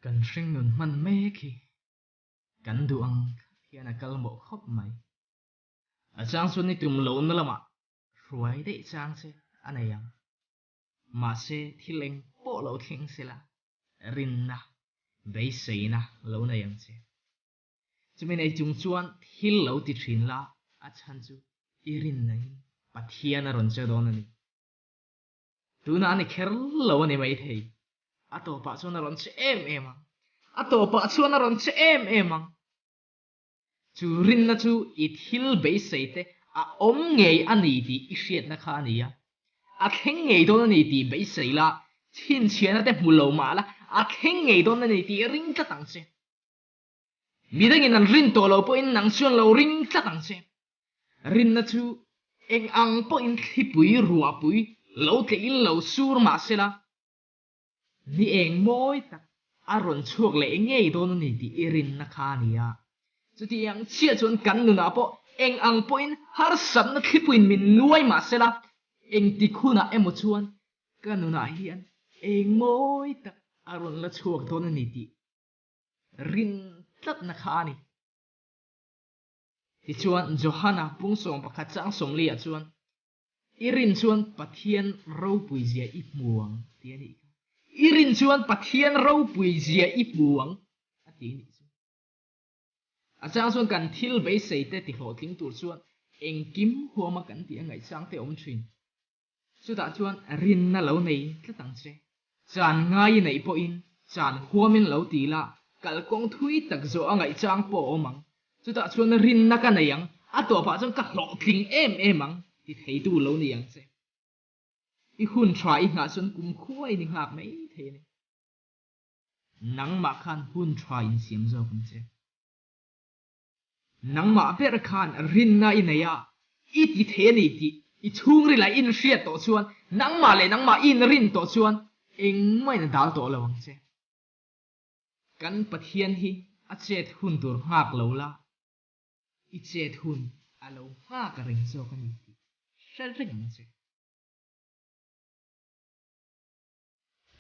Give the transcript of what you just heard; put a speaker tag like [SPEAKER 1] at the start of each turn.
[SPEAKER 1] Cần sinh nôn man mê khi cần duang hiền akal mo khop mai. Achang sun ni tum lo na lama. Ruai de chang se anayang. Ma se thileng po lo thing sila. Rin na bei sei na lo na yang se. Chumin ai chung chuan thil lo ti thin la achan chu irin nai pathian a ron che don ani. Tu na ni kher lo ni mai thei. Ato pa chuan a ron che em ang. Ato pa chuan a ron che em ang. Chu rin na chu I thil bei sei te a om ngei ani ti I hriat na kha ni ya. A theng ngei don ani ti bei sei la chin chian na te mulo ma la a theng ngei don ani ti ring tla tang che. Midang in an rin to lo po in nang chuan lo ring tla tang che. Rin na chu eng ang po in thipui ruwa pui lo te in lo sur ma se la. Ni eng moi tak a ron chuak le ngei don ani ti irin na kha ni ya. Chu ti yang chia chuan kan nu na po eng ang po in har sat na thipuin min nuai ma se la. Eng ti khuna emo chuan kan nu na hian eng moi tak a ron la chuak don ani ti rin tlat na kha ni. Ti chuan Johanna pung som pakhat chang som li a chuan irin chuan pathian ro pui zia I muang ti ani. Irin chuan pathian ro pui zia I muang a ti ni. Achang chuan kan thil bei sei te ti hlo tling tur chuan eng kim huama kan ti angai chang te om thin. Chu ta chuan rin na lo nei tla tang che. Chan ngai nei po in chan huamin lo ti la kal kong thui tak zo angai chang po omang. Chu ta chuan rin na ka nei ang a to pa chuan ka hlo tling em ang ti thei tu lo ni ang che. I hun thra I nga chuan kum khuai ni ngak mai the ni. Nang ma khan hun thra in siam zo kun che. Nang ma ber khan rin na inaya I ti the ni ti I chung ri lai in hriat to chuan nang ma in rin to chuan eng mai na dal to lawang che. Kan pathian hi a chet hun tur ngak lo la I chet hun a lo ngak ring zo kan ni ti. Sel ring che.